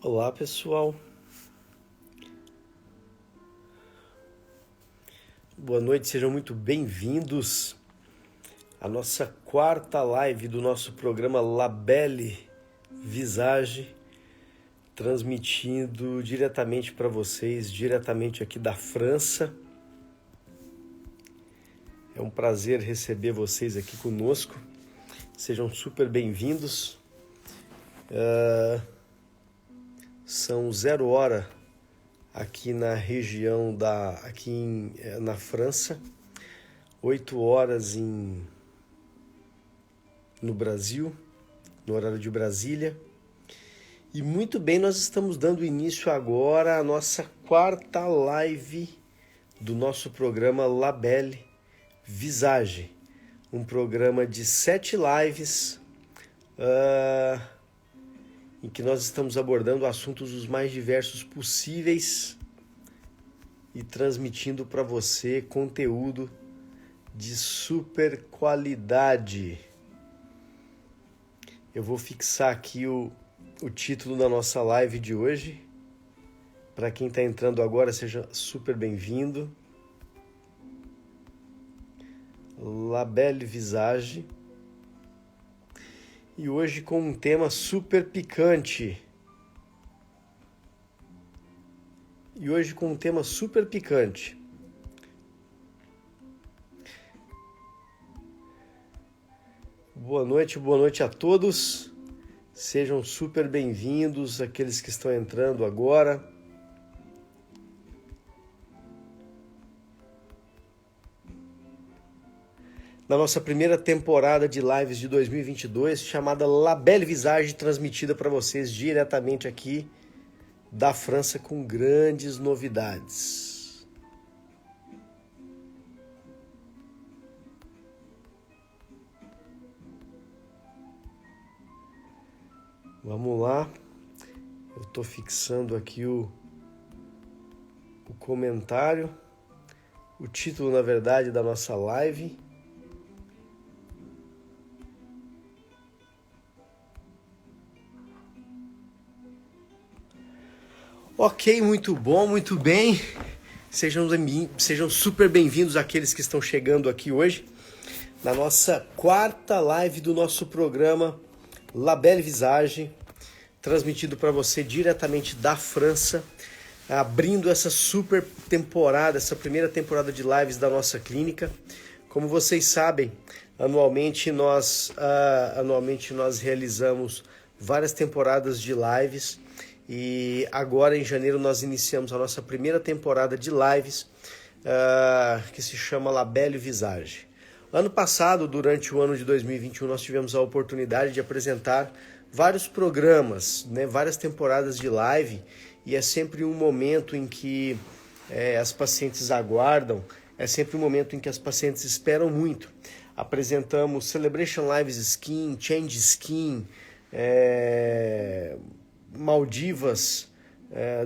Olá, pessoal. Boa noite, sejam muito bem-vindos à nossa quarta live do nosso programa La Belle Visage, transmitindo diretamente para vocês, diretamente aqui da França. É um prazer receber vocês aqui conosco. Sejam super bem-vindos. São 0 hora aqui na região na França, 8 horas no Brasil, no horário de Brasília. E muito bem, nós estamos dando início agora à nossa quarta live do nosso programa La Belle Visage, um programa de 7 lives em que nós estamos abordando assuntos os mais diversos possíveis e transmitindo para você conteúdo de super qualidade. Eu vou fixar aqui o título da nossa live de hoje. Para quem está entrando agora, seja super bem-vindo. La Belle Visage. E hoje com um tema super picante. Boa noite a todos. Sejam super bem-vindos, aqueles que estão entrando agora. Na nossa primeira temporada de lives de 2022, chamada La Belle Visage, transmitida para vocês diretamente aqui da França com grandes novidades. Vamos lá, eu estou fixando aqui o comentário, o título, na verdade, da nossa live. Ok, muito bom, muito bem. Sejam super bem-vindos àqueles que estão chegando aqui hoje na nossa quarta live do nosso programa La Belle Visage, transmitido para você diretamente da França, abrindo essa super temporada, essa primeira temporada de lives da nossa clínica. Como vocês sabem, anualmente nós realizamos várias temporadas de lives. E agora em janeiro nós iniciamos a nossa primeira temporada de lives, que se chama La Belle Visage. Ano passado, durante o ano de 2021, nós tivemos a oportunidade de apresentar vários programas, né, várias temporadas de live, e é sempre um momento em que as pacientes aguardam, é sempre um momento em que as pacientes esperam muito. Apresentamos Celebration Lives Skin, Change Skin, Maldivas,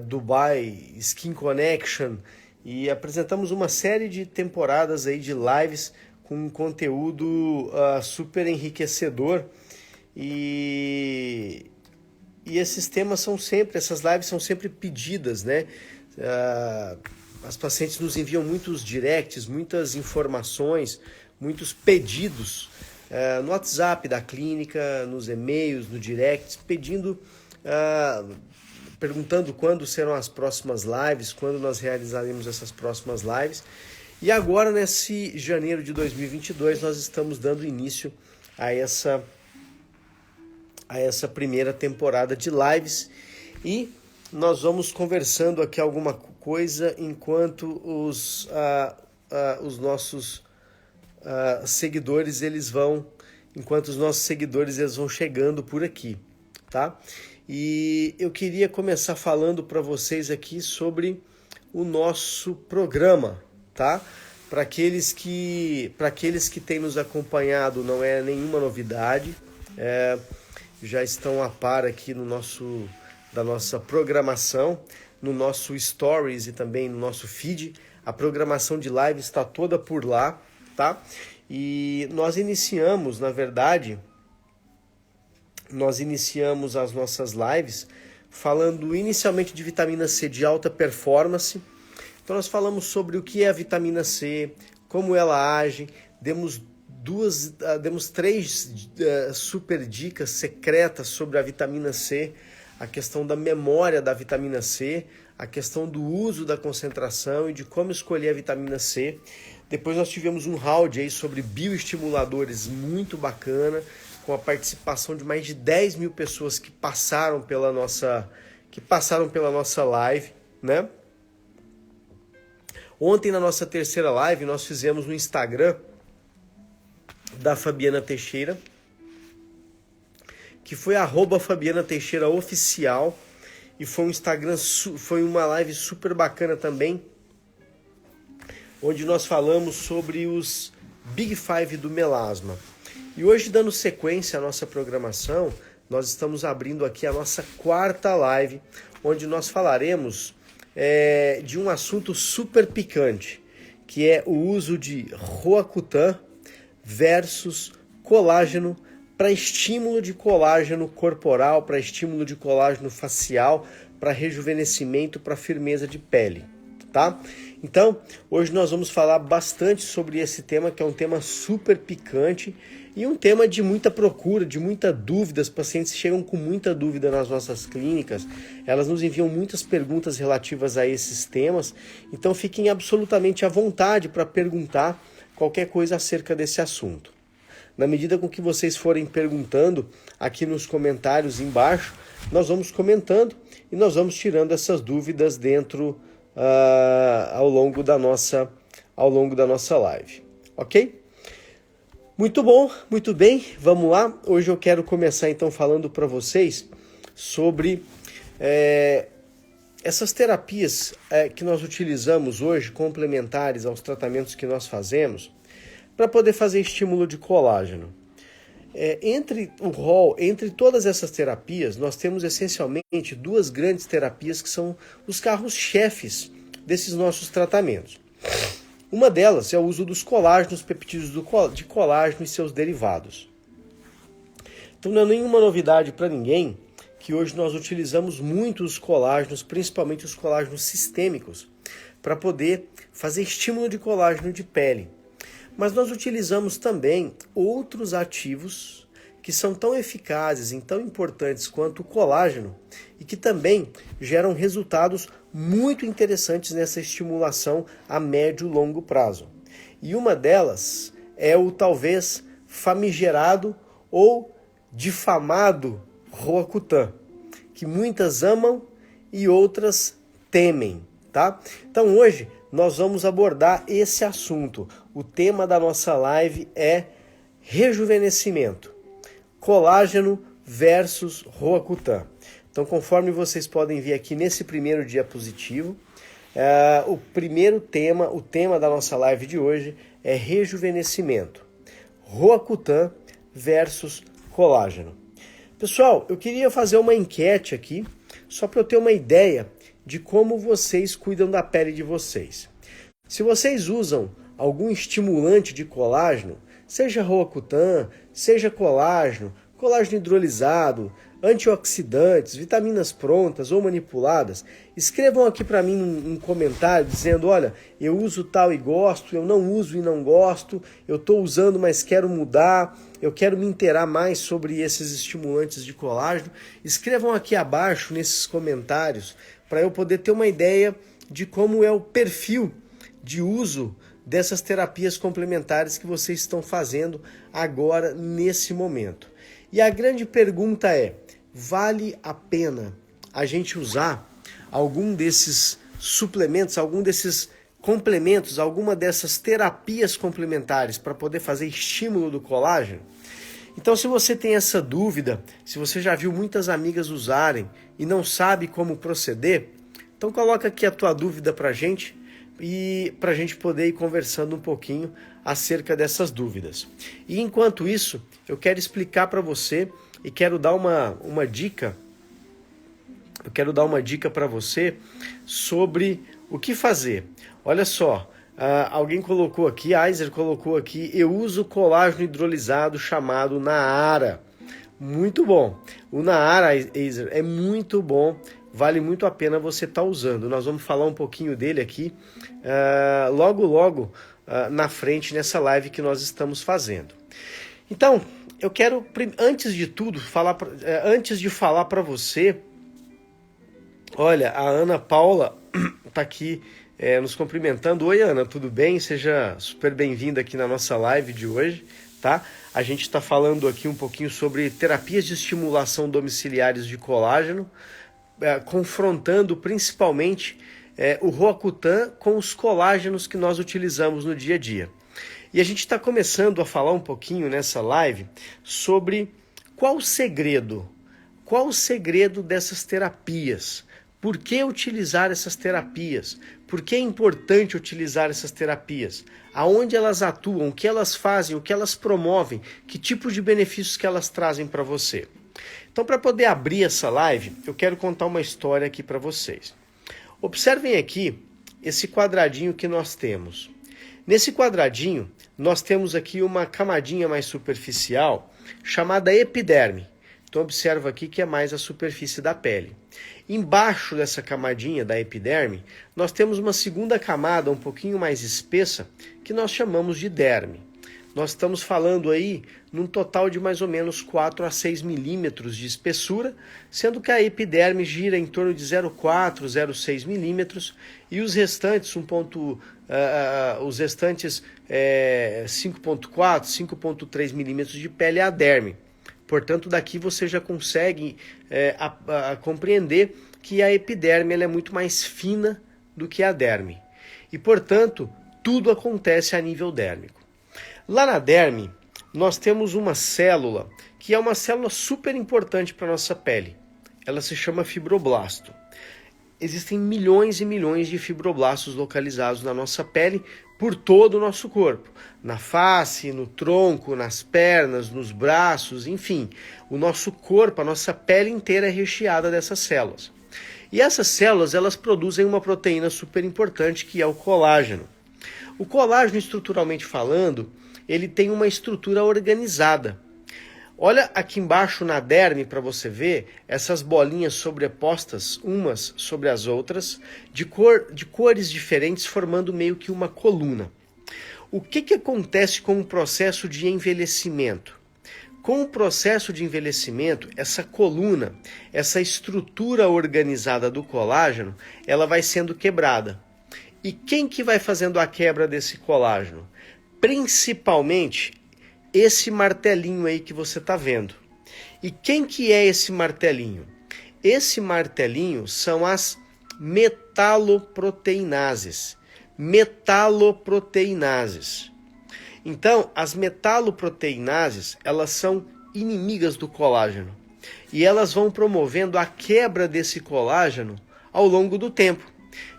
Dubai, Skin Connection, e apresentamos uma série de temporadas aí de lives com um conteúdo super enriquecedor, e esses temas essas lives são sempre pedidas, né? As pacientes nos enviam muitos directs, muitas informações, muitos pedidos no WhatsApp da clínica, nos e-mails, no direct, perguntando quando serão as próximas lives, quando nós realizaremos essas próximas lives. E agora, nesse janeiro de 2022, nós estamos dando início a essa primeira temporada de lives, e nós vamos conversando aqui alguma coisa enquanto os nossos seguidores enquanto os nossos seguidores vão chegando por aqui, tá? E eu queria começar falando para vocês aqui sobre o nosso programa, tá? Para aqueles que têm nos acompanhado, não é nenhuma novidade, já estão a par aqui da nossa programação, no nosso Stories e também no nosso feed. A programação de live está toda por lá, tá? E nós iniciamos, na verdade, as nossas lives falando inicialmente de vitamina C de alta performance. Então nós falamos sobre o que é a vitamina C, como ela age, demos três super dicas secretas sobre a vitamina C, a questão da memória da vitamina C, a questão do uso da concentração e de como escolher a vitamina C. Depois nós tivemos um round aí sobre bioestimuladores muito bacana, com a participação de mais de 10 mil pessoas que passaram pela nossa live, né? Ontem, na nossa terceira live, nós fizemos no Instagram da Fabiana Teixeira, que foi @Fabiana Teixeira Oficial, e foi um Instagram, foi uma live super bacana também, onde nós falamos sobre os Big Five do melasma. E hoje, dando sequência à nossa programação, nós estamos abrindo aqui a nossa quarta live, onde nós falaremos de um assunto super picante, que é o uso de Roacutan versus colágeno para estímulo de colágeno corporal, para estímulo de colágeno facial, para rejuvenescimento, para firmeza de pele, tá? Então, hoje nós vamos falar bastante sobre esse tema, que é um tema super picante e um tema de muita procura, de muita dúvida. Os pacientes chegam com muita dúvida nas nossas clínicas, elas nos enviam muitas perguntas relativas a esses temas, então fiquem absolutamente à vontade para perguntar qualquer coisa acerca desse assunto. Na medida com que vocês forem perguntando aqui nos comentários embaixo, nós vamos comentando e nós vamos tirando essas dúvidas dentro ao longo da nossa live, ok? Muito bom, muito bem, vamos lá. Hoje eu quero começar então falando para vocês sobre essas terapias que nós utilizamos hoje, complementares aos tratamentos que nós fazemos, para poder fazer estímulo de colágeno. Entre todas essas terapias, nós temos essencialmente duas grandes terapias que são os carros-chefes desses nossos tratamentos. Uma delas é o uso dos colágenos, peptídeos de colágeno e seus derivados. Então não é nenhuma novidade para ninguém que hoje nós utilizamos muito os colágenos, principalmente os colágenos sistêmicos, para poder fazer estímulo de colágeno de pele. Mas nós utilizamos também outros ativos que são tão eficazes e tão importantes quanto o colágeno e que também geram resultados muito interessantes nessa estimulação a médio e longo prazo. E uma delas é o talvez famigerado ou difamado Roacutan, que muitas amam e outras temem, tá? Então hoje nós vamos abordar esse assunto. O tema da nossa live é rejuvenescimento, colágeno versus Roacutan. Então, conforme vocês podem ver aqui nesse primeiro diapositivo, o tema da nossa live de hoje é rejuvenescimento, Roacutan versus colágeno. Pessoal, eu queria fazer uma enquete aqui, só para eu ter uma ideia de como vocês cuidam da pele de vocês. Se vocês usam algum estimulante de colágeno, seja Roacutan, seja colágeno hidrolisado, antioxidantes, vitaminas prontas ou manipuladas, escrevam aqui para mim um comentário dizendo, olha, eu uso tal e gosto, eu não uso e não gosto, eu estou usando, mas quero mudar, eu quero me inteirar mais sobre esses estimulantes de colágeno. Escrevam aqui abaixo nesses comentários para eu poder ter uma ideia de como é o perfil de uso dessas terapias complementares que vocês estão fazendo agora, nesse momento. E a grande pergunta é, vale a pena a gente usar algum desses suplementos, algum desses complementos, alguma dessas terapias complementares para poder fazer estímulo do colágeno? Então, se você tem essa dúvida, se você já viu muitas amigas usarem e não sabe como proceder, então coloca aqui a tua dúvida para a gente e para a gente poder ir conversando um pouquinho acerca dessas dúvidas. E enquanto isso, eu quero explicar para você e quero dar uma dica. Eu quero dar uma dica para você sobre o que fazer. Olha só, alguém colocou aqui, Aizer colocou aqui, eu uso colágeno hidrolisado chamado Naara. Muito bom. O Nahar Acer é muito bom, vale muito a pena você estar usando. Nós vamos falar um pouquinho dele aqui logo na frente nessa live que nós estamos fazendo. Então, eu quero, antes de tudo, antes de falar para você, olha, a Ana Paula está aqui nos cumprimentando. Oi, Ana, tudo bem? Seja super bem-vinda aqui na nossa live de hoje, tá? A gente está falando aqui um pouquinho sobre terapias de estimulação domiciliares de colágeno, confrontando principalmente o Roacutan com os colágenos que nós utilizamos no dia a dia. E a gente está começando a falar um pouquinho nessa live sobre qual o segredo dessas terapias. Por que utilizar essas terapias? Por que é importante utilizar essas terapias? Aonde elas atuam? O que elas fazem? O que elas promovem? Que tipo de benefícios que elas trazem para você? Então, para poder abrir essa live, eu quero contar uma história aqui para vocês. Observem aqui esse quadradinho que nós temos. Nesse quadradinho, nós temos aqui uma camadinha mais superficial chamada epiderme. Então, observa aqui que é mais a superfície da pele. Embaixo dessa camadinha da epiderme, nós temos uma segunda camada um pouquinho mais espessa, que nós chamamos de derme. Nós estamos falando aí num total de mais ou menos 4 a 6 milímetros de espessura, sendo que a epiderme gira em torno de 0,4, 0,6 milímetros e os restantes 5,4, 5,3 milímetros de pele é a derme. Portanto, daqui você já consegue compreender que a epiderme ela é muito mais fina do que a derme. E, portanto, tudo acontece a nível dérmico. Lá na derme, nós temos uma célula que é uma célula super importante para a nossa pele. Ela se chama fibroblasto. Existem milhões e milhões de fibroblastos localizados na nossa pele por todo o nosso corpo. Na face, no tronco, nas pernas, nos braços, enfim. O nosso corpo, a nossa pele inteira é recheada dessas células. E essas células, elas produzem uma proteína super importante que é o colágeno. O colágeno, estruturalmente falando, ele tem uma estrutura organizada. Olha aqui embaixo na derme para você ver essas bolinhas sobrepostas umas sobre as outras, de cores diferentes, formando meio que uma coluna. O que acontece com o processo de envelhecimento? Com o processo de envelhecimento, essa coluna, essa estrutura organizada do colágeno, ela vai sendo quebrada. E quem que vai fazendo a quebra desse colágeno? Principalmente esse martelinho aí que você está vendo. E quem que é esse martelinho? Esse martelinho são as metaloproteinases. Metaloproteinases. Então, as metaloproteinases, elas são inimigas do colágeno. E elas vão promovendo a quebra desse colágeno ao longo do tempo.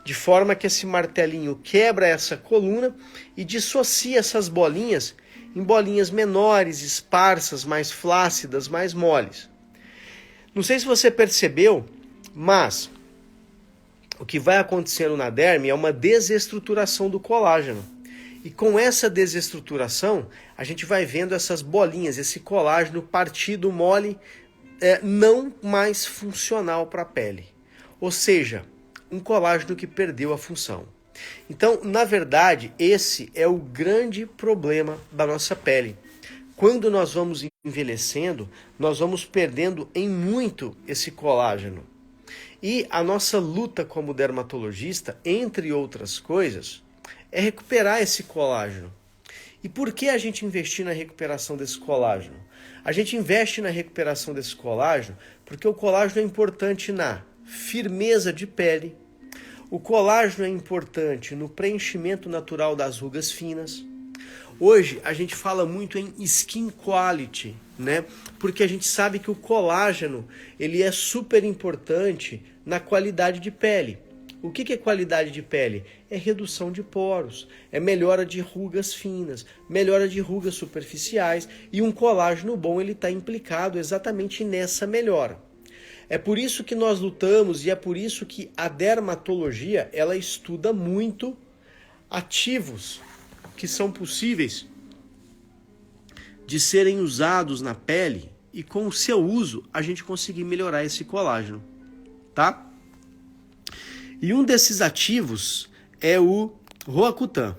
De forma que esse martelinho quebra essa coluna e dissocia essas bolinhas em bolinhas menores, esparsas, mais flácidas, mais moles. Não sei se você percebeu, mas o que vai acontecendo na derme é uma desestruturação do colágeno. E com essa desestruturação, a gente vai vendo essas bolinhas, esse colágeno partido mole, não mais funcional para a pele. Ou seja, um colágeno que perdeu a função. Então, na verdade, esse é o grande problema da nossa pele. Quando nós vamos envelhecendo, nós vamos perdendo em muito esse colágeno. E a nossa luta como dermatologista, entre outras coisas, é recuperar esse colágeno. E por que a gente investir na recuperação desse colágeno? A gente investe na recuperação desse colágeno porque o colágeno é importante na firmeza de pele. O colágeno é importante no preenchimento natural das rugas finas. Hoje a gente fala muito em skin quality, né? Porque a gente sabe que o colágeno ele é super importante na qualidade de pele. O que é qualidade de pele? É redução de poros, é melhora de rugas finas, melhora de rugas superficiais, e um colágeno bom ele está implicado exatamente nessa melhora. É por isso que nós lutamos e é por isso que a dermatologia ela estuda muito ativos que são possíveis de serem usados na pele e com o seu uso a gente conseguir melhorar esse colágeno, tá? E um desses ativos é o Roacutan.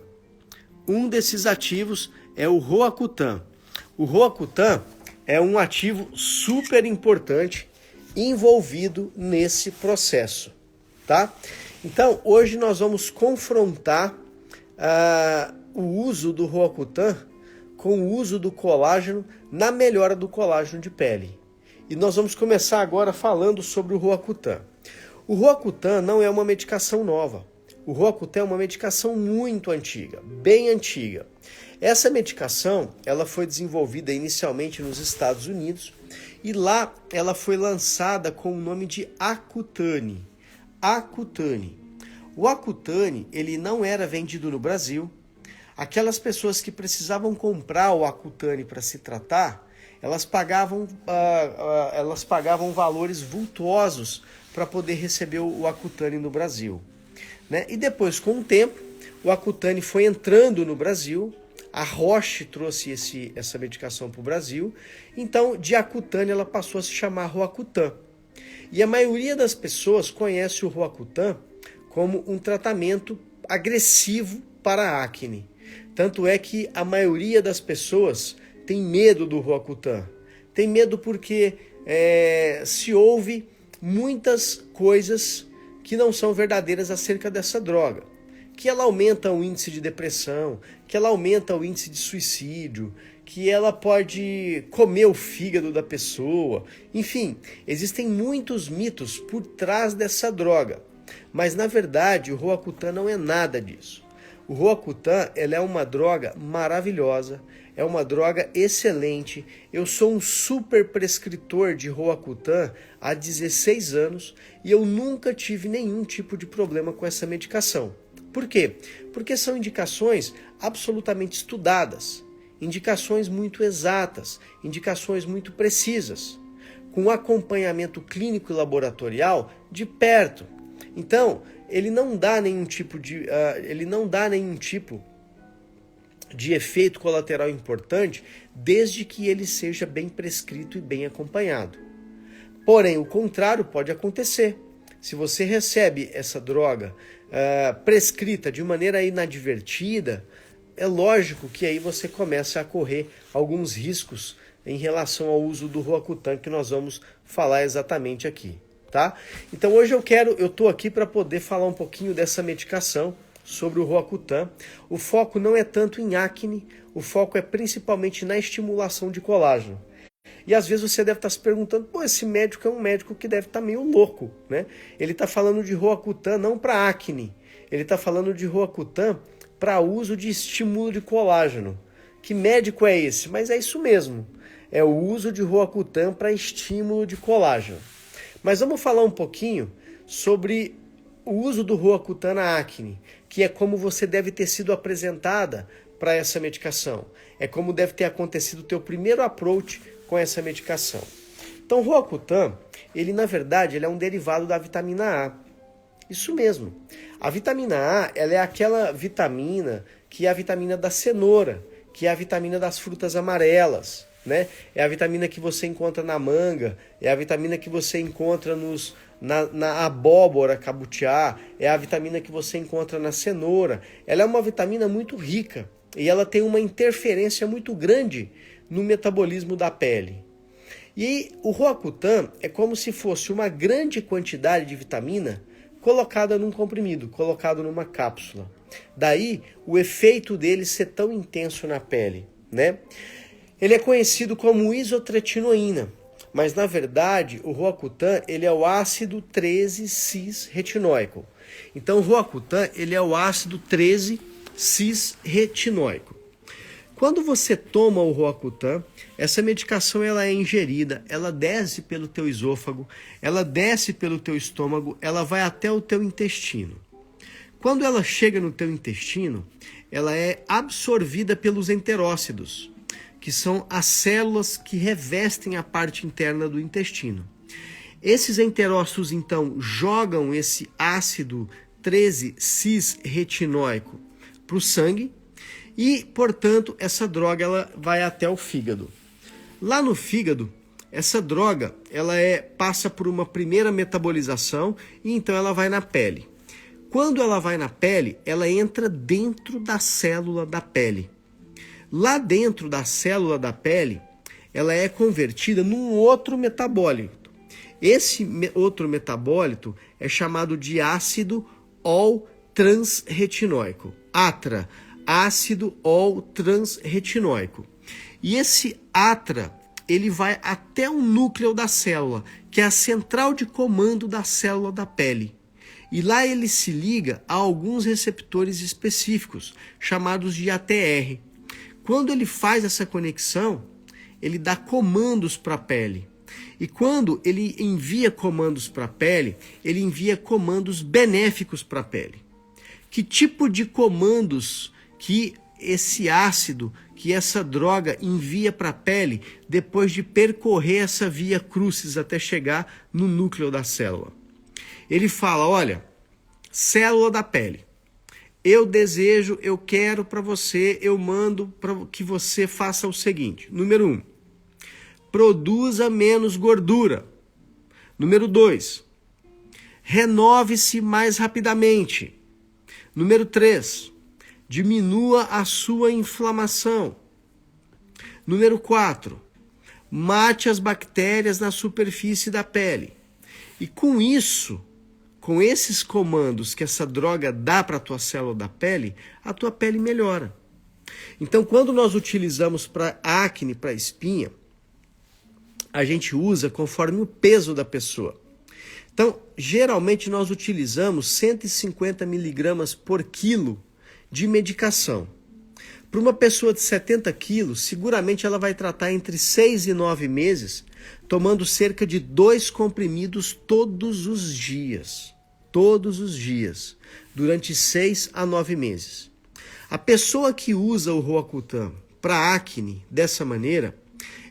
O Roacutan é um ativo super importante envolvido nesse processo, tá? Então, hoje nós vamos confrontar o uso do Roacutan com o uso do colágeno na melhora do colágeno de pele. E nós vamos começar agora falando sobre o Roacutan. O Roacutan não é uma medicação nova. O Roacutan é uma medicação muito antiga, bem antiga. Essa medicação ela foi desenvolvida inicialmente nos Estados Unidos e lá ela foi lançada com o nome de Accutane. O Accutane ele não era vendido no Brasil. Aquelas pessoas que precisavam comprar o Accutane para se tratar, elas pagavam valores vultuosos para poder receber o Accutane no Brasil, né? E depois, com o tempo, o Accutane foi entrando no Brasil, a Roche trouxe essa medicação para o Brasil, então de Accutane ela passou a se chamar Roacutan. E a maioria das pessoas conhece o Roacutan como um tratamento agressivo para a acne. Tanto é que a maioria das pessoas tem medo do Roacutan. Tem medo porque se ouve muitas coisas que não são verdadeiras acerca dessa droga. Que ela aumenta o índice de depressão, que ela aumenta o índice de suicídio, que ela pode comer o fígado da pessoa. Enfim, existem muitos mitos por trás dessa droga. Mas, na verdade, o Roacutan não é nada disso. O Roacutan ela é uma droga maravilhosa, é uma droga excelente. Eu sou um super prescritor de Roacutan há 16 anos e eu nunca tive nenhum tipo de problema com essa medicação. Por quê? Porque são indicações absolutamente estudadas, indicações muito exatas, indicações muito precisas, com acompanhamento clínico e laboratorial de perto. Então, ele não dá nenhum tipo de efeito colateral importante, desde que ele seja bem prescrito e bem acompanhado. Porém, o contrário pode acontecer. Se você recebe essa droga prescrita de maneira inadvertida, é lógico que aí você começa a correr alguns riscos em relação ao uso do Roacutan, que nós vamos falar exatamente aqui. Tá? Então hoje eu estou aqui para poder falar um pouquinho dessa medicação, sobre o Roacutan. O foco não é tanto em acne, o foco é principalmente na estimulação de colágeno. E às vezes você deve estar se perguntando, esse médico é um médico que deve estar meio louco, né? Ele está falando de Roacutan não para acne, ele está falando de Roacutan para uso de estímulo de colágeno. Que médico é esse? Mas é isso mesmo, é o uso de Roacutan para estímulo de colágeno. Mas vamos falar um pouquinho sobre o uso do Roacutan na acne, que é como você deve ter sido apresentada para essa medicação. É como deve ter acontecido o teu primeiro approach com essa medicação. Então, o Roacutan, ele na verdade ele é um derivado da vitamina A. Isso mesmo. A vitamina A ela é aquela vitamina que é a vitamina da cenoura, que é a vitamina das frutas amarelas. Né? É a vitamina que você encontra na manga, é a vitamina que você encontra na abóbora cabutiá, é a vitamina que você encontra na cenoura. Ela é uma vitamina muito rica e ela tem uma interferência muito grande no metabolismo da pele. E o Roacutan é como se fosse uma grande quantidade de vitamina colocada num comprimido, colocado numa cápsula. Daí o efeito dele ser tão intenso na pele, né? Ele é conhecido como isotretinoína, mas na verdade o Roacutan ele é o ácido 13-cis-retinóico. Então o Roacutan ele é o ácido 13-cis-retinóico. Quando você toma o Roacutan, essa medicação ela é ingerida, ela desce pelo teu esôfago, ela desce pelo teu estômago, ela vai até o teu intestino. Quando ela chega no teu intestino, ela é absorvida pelos enterócitos, que são as células que revestem a parte interna do intestino. Esses enterócitos, então, jogam esse ácido 13-cis-retinóico para o sangue e, portanto, essa droga ela vai até o fígado. Lá no fígado, essa droga ela passa por uma primeira metabolização e então ela vai na pele. Quando ela vai na pele, ela entra dentro da célula da pele. Lá dentro da célula da pele, ela é convertida num outro metabólito. Esse outro metabólito é chamado de ácido ol-transretinóico. ATRA, ácido ol-transretinóico. E esse ATRA, ele vai até o núcleo da célula, que é a central de comando da célula da pele. E lá ele se liga a alguns receptores específicos, chamados de ATR. Quando ele faz essa conexão, ele dá comandos para a pele. E quando ele envia comandos para a pele, ele envia comandos benéficos para a pele. Que tipo de comandos que esse ácido, que essa droga envia para a pele depois de percorrer essa via crucis até chegar no núcleo da célula? Ele fala, olha, célula da pele, eu desejo, eu quero para você, eu mando para que você faça o seguinte. Número 1, produza menos gordura. Número 2, renove-se mais rapidamente. Número 3, diminua a sua inflamação. Número 4, mate as bactérias na superfície da pele. E com isso, com esses comandos que essa droga dá para a tua célula da pele, a tua pele melhora. Então, quando nós utilizamos para acne, para espinha, a gente usa conforme o peso da pessoa. Então, geralmente nós utilizamos 150 miligramas por quilo de medicação. Para uma pessoa de 70 quilos, seguramente ela vai tratar entre 6 e 9 meses, tomando cerca de 2 comprimidos todos os dias. Todos os dias, durante 6 a 9 meses. A pessoa que usa o Roacutan para acne dessa maneira,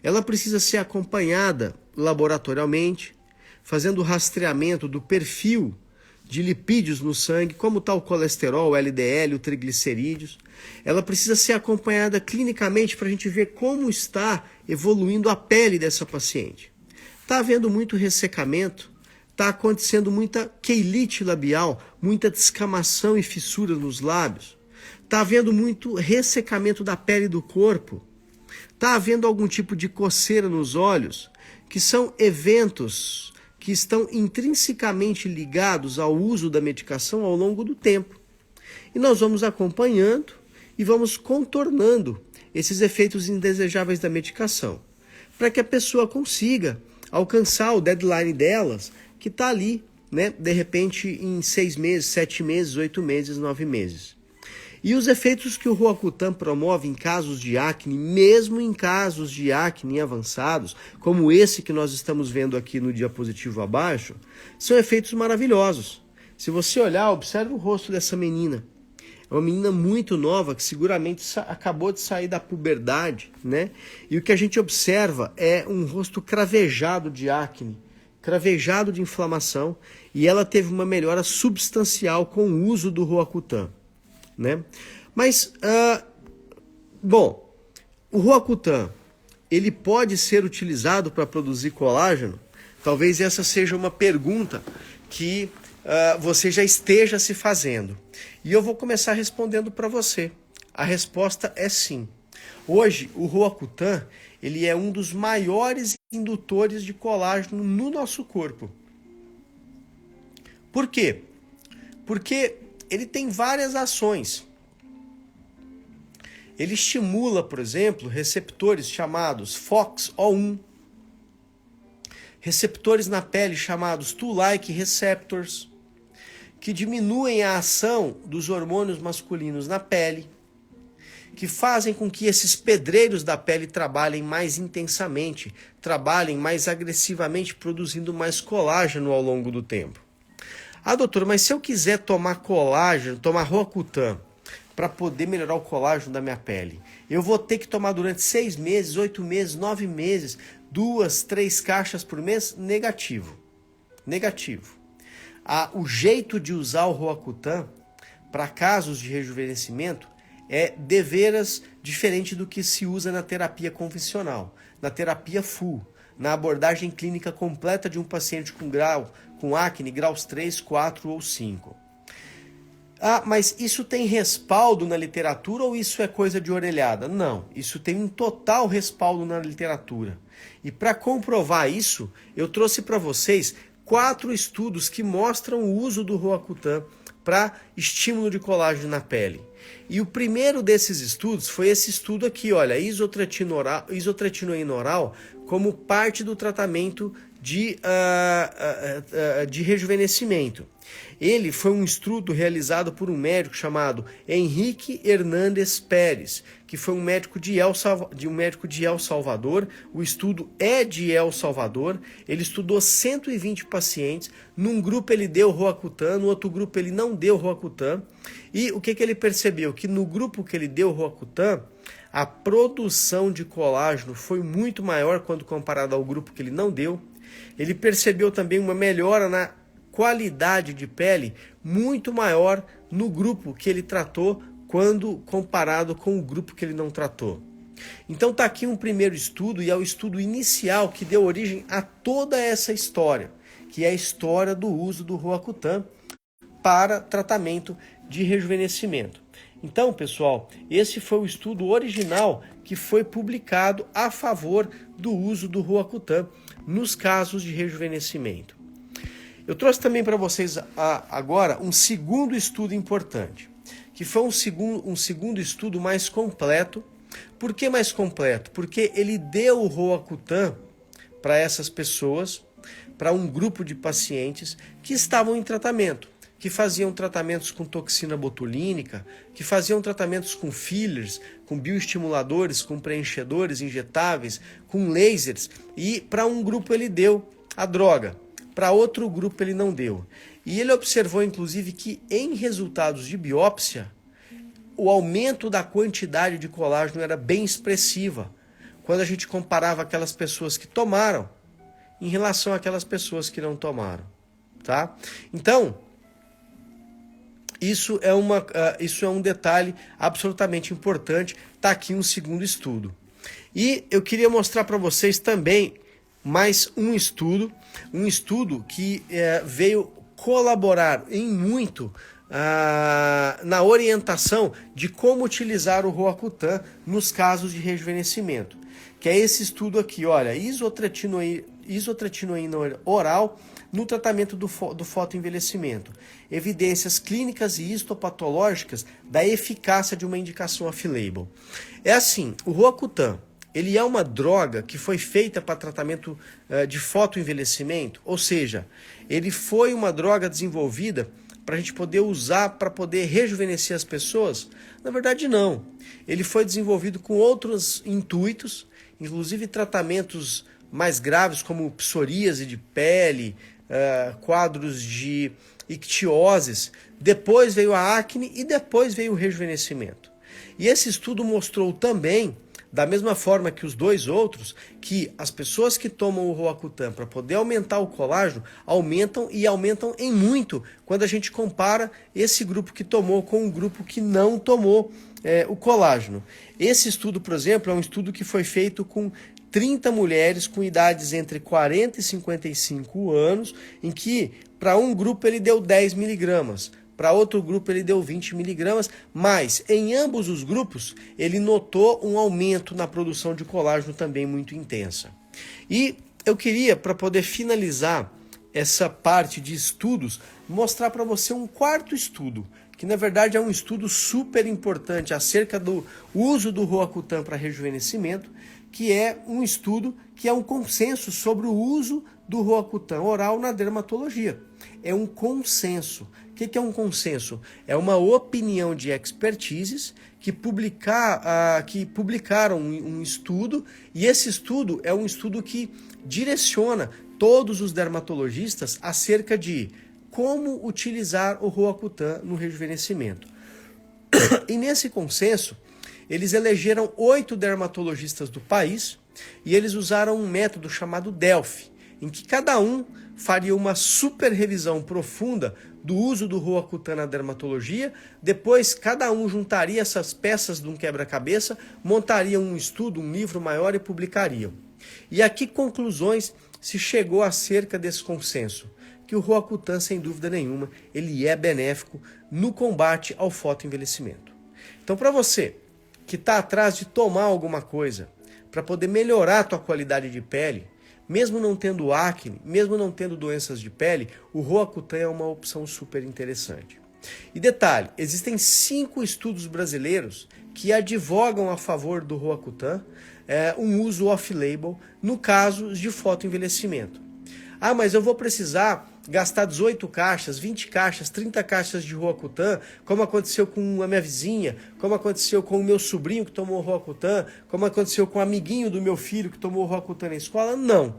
ela precisa ser acompanhada laboratorialmente, fazendo o rastreamento do perfil de lipídios no sangue, como está o colesterol, o LDL, o triglicerídeos. Ela precisa ser acompanhada clinicamente para a gente ver como está evoluindo a pele dessa paciente. Está havendo muito ressecamento, está acontecendo muita queilite labial, muita descamação e fissura nos lábios. Está havendo muito ressecamento da pele do corpo. Está havendo algum tipo de coceira nos olhos, que são eventos que estão intrinsecamente ligados ao uso da medicação ao longo do tempo. E nós vamos acompanhando e vamos contornando esses efeitos indesejáveis da medicação, para que a pessoa consiga alcançar o deadline delas, que está ali, né, de repente em 6 meses, 7 meses, 8 meses, 9 meses. E os efeitos que o Roacutan promove em casos de acne, mesmo em casos de acne avançados, como esse que nós estamos vendo aqui no diapositivo abaixo, são efeitos maravilhosos. Se você olhar, observe o rosto dessa menina. É uma menina muito nova que seguramente acabou de sair da puberdade, né? E o que a gente observa é um rosto cravejado de acne, cravejado de inflamação, e ela teve uma melhora substancial com o uso do Roacutan, né? Mas, o Roacutan, ele pode ser utilizado para produzir colágeno? Talvez essa seja uma pergunta que você já esteja se fazendo. E eu vou começar respondendo para você. A resposta é sim. Hoje, o Roacutan, ele é um dos maiores indutores de colágeno no nosso corpo. Por quê? Porque ele tem várias ações. Ele estimula, por exemplo, receptores chamados FOXO1, receptores na pele chamados Toll-like receptors, que diminuem a ação dos hormônios masculinos na pele, que fazem com que esses pedreiros da pele trabalhem mais intensamente, trabalhem mais agressivamente, produzindo mais colágeno ao longo do tempo. Ah, doutor, mas se eu quiser tomar colágeno, tomar Roacutan, para poder melhorar o colágeno da minha pele, eu vou ter que tomar durante 6 meses, 8 meses, 9 meses, 2, 3 caixas por mês? Negativo. Negativo. O jeito de usar o Roacutan para casos de rejuvenescimento é deveras diferente do que se usa na terapia convencional, na terapia full, na abordagem clínica completa de um paciente com acne graus 3, 4 ou 5. Ah, mas isso tem respaldo na literatura ou isso é coisa de orelhada? Não, isso tem um total respaldo na literatura. E para comprovar isso, eu trouxe para vocês 4 estudos que mostram o uso do Roacutan para estímulo de colágeno na pele. E o primeiro desses estudos foi esse estudo aqui, olha, isotretinoína oral como parte do tratamento de rejuvenescimento. Ele foi um estudo realizado por um médico chamado Henrique Hernández Pérez, que foi um médico de El Salvador. O estudo é de El Salvador. Ele estudou 120 pacientes. Num grupo ele deu Roacutan, no outro grupo ele não deu Roacutan. E o que ele percebeu? Que no grupo que ele deu Roacutan, a produção de colágeno foi muito maior quando comparado ao grupo que ele não deu. Ele percebeu também uma melhora na qualidade de pele muito maior no grupo que ele tratou quando comparado com o grupo que ele não tratou. Então está aqui um primeiro estudo, e é o estudo inicial que deu origem a toda essa história, que é a história do uso do Roacutan para tratamento de rejuvenescimento. Então, pessoal, esse foi o estudo original que foi publicado a favor do uso do Roacutan nos casos de rejuvenescimento. Eu trouxe também para vocês agora um segundo estudo importante, que foi um segundo estudo mais completo. Por que mais completo? Porque ele deu o Roacutan para essas pessoas, para um grupo de pacientes que estavam em tratamento, que faziam tratamentos com toxina botulínica, que faziam tratamentos com fillers, com bioestimuladores, com preenchedores injetáveis, com lasers, e para um grupo ele deu a droga, para outro grupo ele não deu. E ele observou inclusive que em resultados de biópsia, o aumento da quantidade de colágeno era bem expressiva, quando a gente comparava aquelas pessoas que tomaram em relação àquelas pessoas que não tomaram, tá? Então, isso é um detalhe absolutamente importante. Está aqui um segundo estudo. E eu queria mostrar para vocês também mais um estudo que veio colaborar em muito na orientação de como utilizar o Roacutan nos casos de rejuvenescimento, que é esse estudo aqui, olha, isotretinoína oral no tratamento do fotoenvelhecimento, evidências clínicas e histopatológicas da eficácia de uma indicação off-label. É assim, o Roacutan, ele é uma droga que foi feita para tratamento de fotoenvelhecimento, ou seja, ele foi uma droga desenvolvida para a gente poder usar para poder rejuvenescer as pessoas? Na verdade, não. Ele foi desenvolvido com outros intuitos, inclusive tratamentos mais graves como psoríase de pele, quadros de ictioses. Depois veio a acne e depois veio o rejuvenescimento. E esse estudo mostrou também, da mesma forma que os dois outros, que as pessoas que tomam o Roacutan para poder aumentar o colágeno, aumentam em muito quando a gente compara esse grupo que tomou com o grupo que não tomou o colágeno. Esse estudo, por exemplo, é um estudo que foi feito com 30 mulheres com idades entre 40 e 55 anos, em que para um grupo ele deu 10 miligramas, para outro grupo ele deu 20 miligramas, mas em ambos os grupos ele notou um aumento na produção de colágeno também muito intensa. E eu queria, para poder finalizar essa parte de estudos, mostrar para você um quarto estudo, que na verdade é um estudo super importante acerca do uso do Roacutan para rejuvenescimento, que é um estudo que é um consenso sobre o uso do Roacutan oral na dermatologia. É um consenso. O que é um consenso? É uma opinião de expertises que publicaram um estudo, e esse estudo é um estudo que direciona todos os dermatologistas acerca de como utilizar o Roacutan no rejuvenescimento. E nesse consenso, eles elegeram 8 dermatologistas do país e eles usaram um método chamado Delphi, em que cada um faria uma super revisão profunda do uso do Roacutan na dermatologia. Depois, cada um juntaria essas peças de um quebra-cabeça, montaria um estudo, um livro maior e publicariam. E a que conclusões se chegou acerca desse consenso? Que o Roacutan, sem dúvida nenhuma, ele é benéfico no combate ao fotoenvelhecimento. Então, para você que está atrás de tomar alguma coisa para poder melhorar a tua qualidade de pele, mesmo não tendo acne, mesmo não tendo doenças de pele, o Roacutan é uma opção super interessante. E detalhe, existem 5 estudos brasileiros que advogam a favor do Roacutan, um uso off-label no caso de fotoenvelhecimento. Ah, mas eu vou precisar gastar 18 caixas, 20 caixas, 30 caixas de Roacutan, como aconteceu com a minha vizinha, como aconteceu com o meu sobrinho que tomou Roacutan, como aconteceu com o amiguinho do meu filho que tomou Roacutan na escola? Não.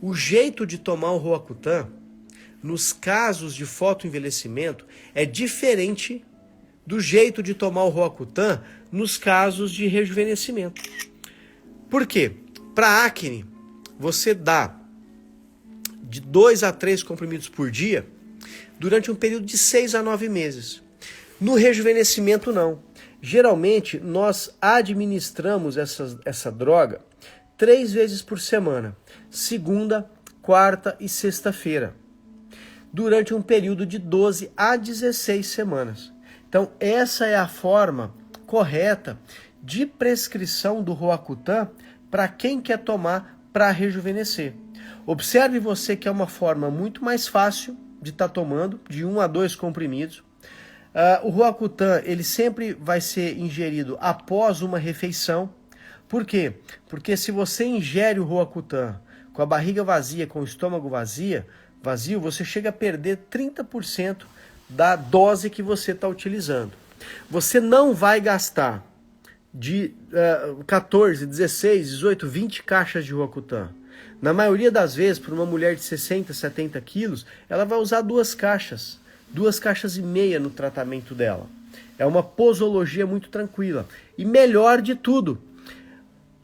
O jeito de tomar o Roacutan, nos casos de fotoenvelhecimento, é diferente do jeito de tomar o Roacutan nos casos de rejuvenescimento. Por quê? Para acne, você dá de 2 a 3 comprimidos por dia durante um período de 6 a 9 meses. No rejuvenescimento, não. Geralmente, nós administramos essa droga 3 vezes por semana, segunda, quarta e sexta-feira, durante um período de 12 a 16 semanas. Então, essa é a forma correta de prescrição do Roacutan para quem quer tomar para rejuvenescer. Observe você que é uma forma muito mais fácil de estar tomando, de 1 a 2 comprimidos. O Roacutan, ele sempre vai ser ingerido após uma refeição. Por quê? Porque se você ingere o Roacutan com a barriga vazia, com o estômago vazio, você chega a perder 30% da dose que você está utilizando. Você não vai gastar de 14, 16, 18, 20 caixas de Roacutan. Na maioria das vezes, para uma mulher de 60, 70 quilos, ela vai usar 2 caixas e meia no tratamento dela. É uma posologia muito tranquila. E melhor de tudo,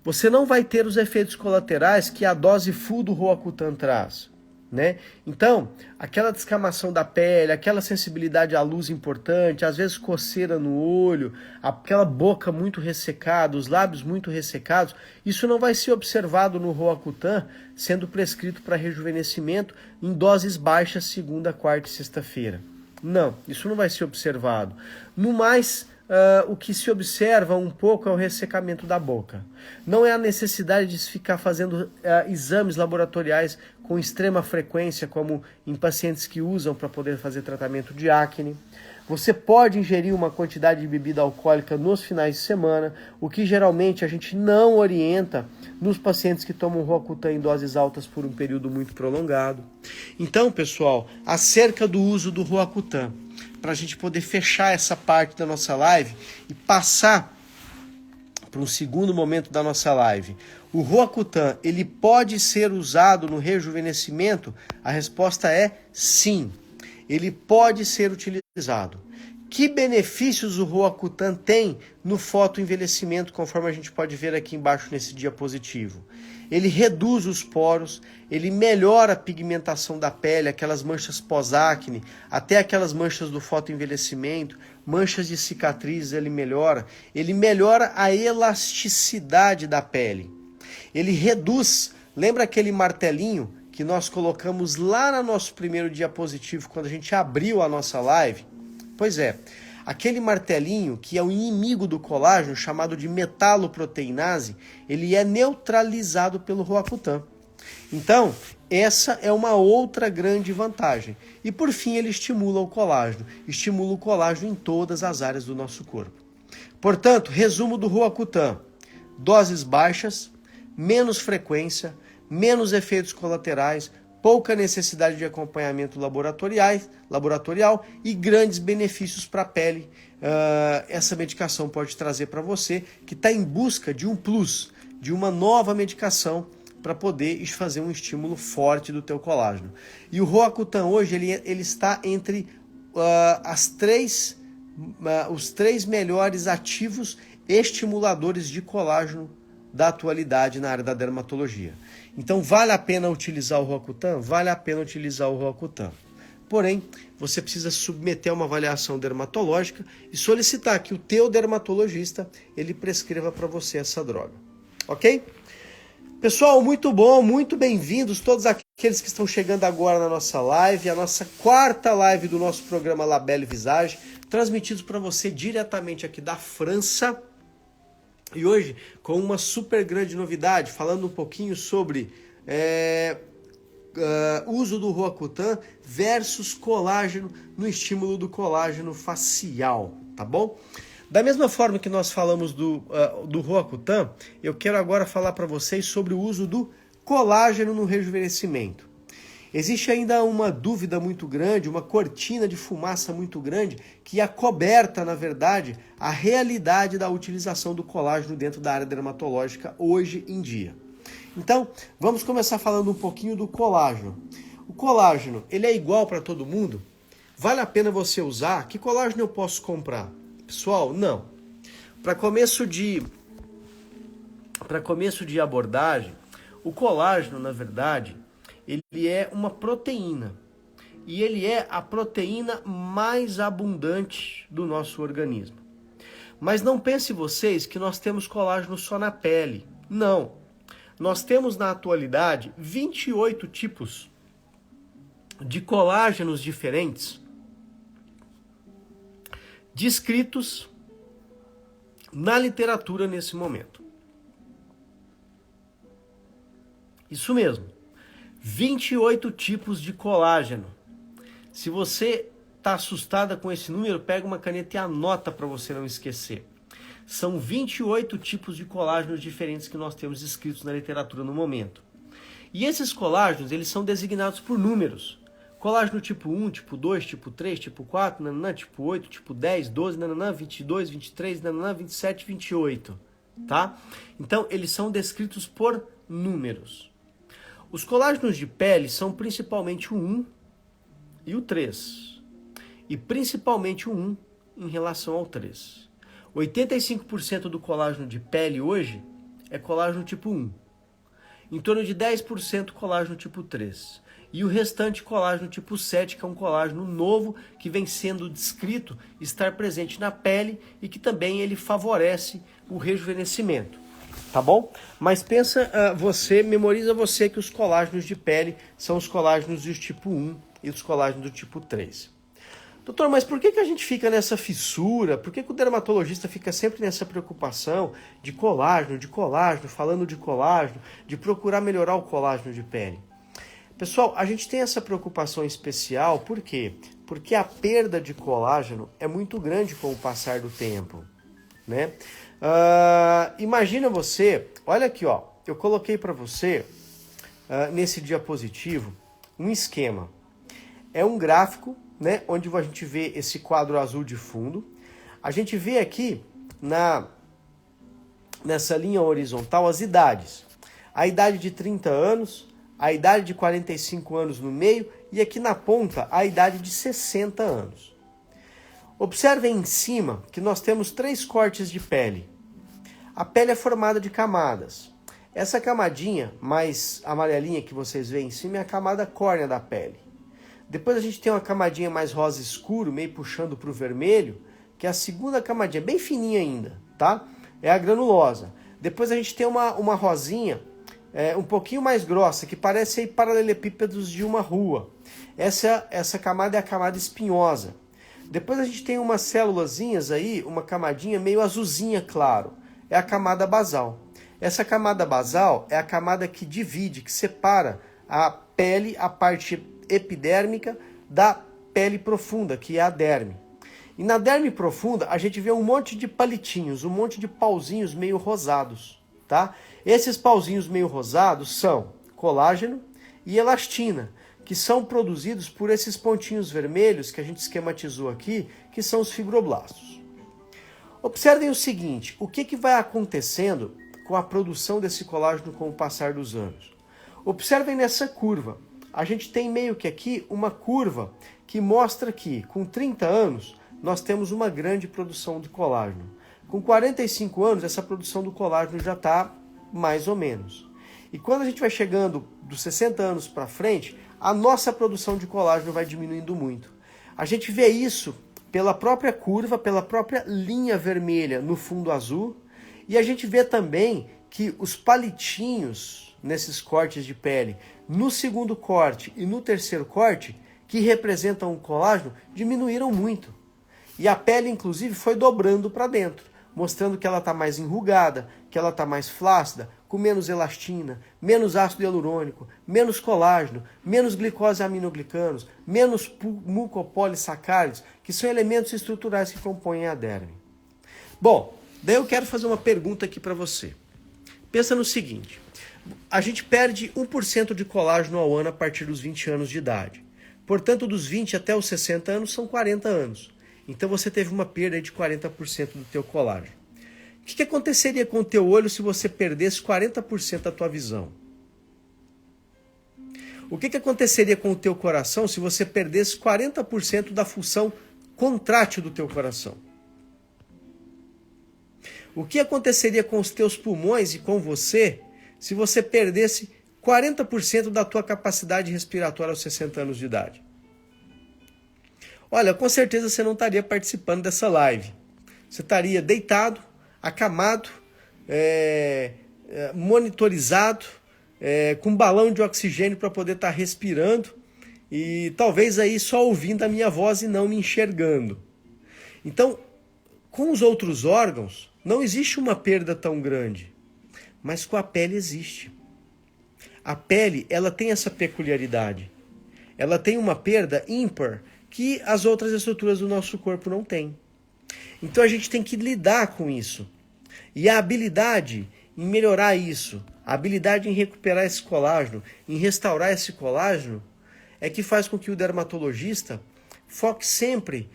você não vai ter os efeitos colaterais que a dose full do Roacutan traz, né? Então, aquela descamação da pele, aquela sensibilidade à luz importante, às vezes coceira no olho, aquela boca muito ressecada, os lábios muito ressecados, isso não vai ser observado no Roacutan sendo prescrito para rejuvenescimento em doses baixas segunda, quarta e sexta-feira. Não, isso não vai ser observado. No mais, o que se observa um pouco é o ressecamento da boca. Não é a necessidade de se ficar fazendo exames laboratoriais com extrema frequência, como em pacientes que usam para poder fazer tratamento de acne. Você pode ingerir uma quantidade de bebida alcoólica nos finais de semana, o que geralmente a gente não orienta nos pacientes que tomam Roacutan em doses altas por um período muito prolongado. Então, pessoal, acerca do uso do Roacutan, para a gente poder fechar essa parte da nossa live e passar para um segundo momento da nossa live. O Roacutan, ele pode ser usado no rejuvenescimento? A resposta é sim. Ele pode ser utilizado. Que benefícios o Roacutan tem no fotoenvelhecimento, conforme a gente pode ver aqui embaixo nesse diapositivo? Ele reduz os poros, ele melhora a pigmentação da pele, aquelas manchas pós-acne, até aquelas manchas do fotoenvelhecimento, manchas de cicatrizes, ele melhora a elasticidade da pele. Ele reduz, lembra aquele martelinho que nós colocamos lá no nosso primeiro diapositivo, quando a gente abriu a nossa live? Pois é, aquele martelinho que é o inimigo do colágeno, chamado de metaloproteinase, ele é neutralizado pelo Roacutan. Então, essa é uma outra grande vantagem. E por fim, ele estimula o colágeno em todas as áreas do nosso corpo. Portanto, resumo do Roacutan: doses baixas, menos frequência, menos efeitos colaterais, pouca necessidade de acompanhamento laboratorial e grandes benefícios para a pele. Essa medicação pode trazer para você que está em busca de um plus, de uma nova medicação para poder fazer um estímulo forte do teu colágeno. E o Roacutan hoje ele está entre os 3 melhores ativos estimuladores de colágeno da atualidade na área da dermatologia. Então, vale a pena utilizar o Roacutan? Vale a pena utilizar o Roacutan. Porém, você precisa submeter a uma avaliação dermatológica e solicitar que o teu dermatologista ele prescreva para você essa droga. Ok? Pessoal, muito bom, muito bem-vindos todos aqueles que estão chegando agora na nossa live, a nossa quarta live do nosso programa La Belle Visage, transmitidos para você diretamente aqui da França. E hoje com uma super grande novidade, falando um pouquinho sobre uso do Roacutan versus colágeno no estímulo do colágeno facial, tá bom? Da mesma forma que nós falamos do Roacutan, eu quero agora falar para vocês sobre o uso do colágeno no rejuvenescimento. Existe ainda uma dúvida muito grande, uma cortina de fumaça muito grande, que acoberta, na verdade, a realidade da utilização do colágeno dentro da área dermatológica hoje em dia. Então, vamos começar falando um pouquinho do colágeno. O colágeno, ele é igual para todo mundo? Vale a pena você usar? Que colágeno eu posso comprar? Pessoal, não. Para começo de abordagem, o colágeno, na verdade, ele é uma proteína. E ele é a proteína mais abundante do nosso organismo. Mas não pense vocês que nós temos colágeno só na pele. Não. Nós temos na atualidade 28 tipos de colágenos diferentes descritos na literatura nesse momento. Isso mesmo, 28 tipos de colágeno. Se você está assustada com esse número, pega uma caneta e anota para você não esquecer. São 28 tipos de colágenos diferentes que nós temos escritos na literatura no momento. E esses colágenos, eles são designados por números. Colágeno tipo 1, tipo 2, tipo 3, tipo 4, nananã, tipo 8, tipo 10, 12, nananã, 22, 23, nananã, 27, 28, tá? Então, eles são descritos por números. Os colágenos de pele são principalmente o 1 e o 3. E principalmente o 1 em relação ao 3. 85% do colágeno de pele hoje é colágeno tipo 1. Em torno de 10% colágeno tipo 3. E o restante colágeno tipo 7, que é um colágeno novo que vem sendo descrito estar presente na pele e que também ele favorece o rejuvenescimento, tá bom? Mas memoriza você que os colágenos de pele são os colágenos do tipo 1 e os colágenos do tipo 3. Doutor, mas por que a gente fica nessa fissura? Por que o dermatologista fica sempre nessa preocupação de colágeno, falando de colágeno, de procurar melhorar o colágeno de pele? Pessoal, a gente tem essa preocupação especial, por quê? Porque a perda de colágeno é muito grande com o passar do tempo, né? Imagina você, olha aqui, ó, eu coloquei para você, nesse diapositivo, um esquema. É um gráfico, né, onde a gente vê esse quadro azul de fundo. A gente vê aqui, nessa linha horizontal, as idades. A idade de 30 anos... a idade de 45 anos no meio e aqui na ponta a idade de 60 anos. Observem em cima que nós temos 3 cortes de pele. A pele é formada de camadas. Essa camadinha mais amarelinha que vocês veem em cima é a camada córnea da pele. Depois a gente tem uma camadinha mais rosa escuro, meio puxando para o vermelho, que é a segunda camadinha, bem fininha ainda, tá? É a granulosa. Depois a gente tem uma rosinha um pouquinho mais grossa, que parece aí paralelepípedos de uma rua. Essa camada é a camada espinhosa. Depois a gente tem umas célulazinhas aí, uma camadinha meio azulzinha claro. É a camada basal. Essa camada basal é a camada que divide, que separa a pele, a parte epidérmica, da pele profunda, que é a derme. E na derme profunda a gente vê um monte de palitinhos, um monte de pauzinhos meio rosados, tá? Esses pauzinhos meio rosados são colágeno e elastina, que são produzidos por esses pontinhos vermelhos que a gente esquematizou aqui, que são os fibroblastos. Observem o seguinte, o que vai acontecendo com a produção desse colágeno com o passar dos anos? Observem nessa curva. A gente tem meio que aqui uma curva que mostra que com 30 anos nós temos uma grande produção de colágeno. Com 45 anos essa produção do colágeno já está mais ou menos. E quando a gente vai chegando dos 60 anos para frente, a nossa produção de colágeno vai diminuindo muito. A gente vê isso pela própria curva, pela própria linha vermelha no fundo azul, e a gente vê também que os palitinhos nesses cortes de pele, no segundo corte e no terceiro corte, que representam o colágeno, diminuíram muito. E a pele, inclusive, foi dobrando para dentro, mostrando que ela está mais enrugada, que ela está mais flácida, com menos elastina, menos ácido hialurônico, menos colágeno, menos glicose e aminoglicanos, menos mucopolissacáridos, que são elementos estruturais que compõem a derme. Bom, daí eu quero fazer uma pergunta aqui para você. Pensa no seguinte, a gente perde 1% de colágeno ao ano a partir dos 20 anos de idade. Portanto, dos 20 até os 60 anos são 40 anos. Então você teve uma perda de 40% do teu colágeno. O que aconteceria com o teu olho se você perdesse 40% da tua visão? O que aconteceria com o teu coração se você perdesse 40% da função contrátil do teu coração? O que aconteceria com os teus pulmões e com você se você perdesse 40% da tua capacidade respiratória aos 60 anos de idade? Olha, com certeza você não estaria participando dessa live. Você estaria deitado, acamado, monitorizado, com um balão de oxigênio para poder estar respirando e talvez aí só ouvindo a minha voz e não me enxergando. Então, com os outros órgãos, não existe uma perda tão grande, mas com a pele existe. A pele, ela tem essa peculiaridade. Ela tem uma perda ímpar que as outras estruturas do nosso corpo não têm. Então a gente tem que lidar com isso. E a habilidade em melhorar isso, a habilidade em recuperar esse colágeno, em restaurar esse colágeno, é que faz com que o dermatologista foque sempre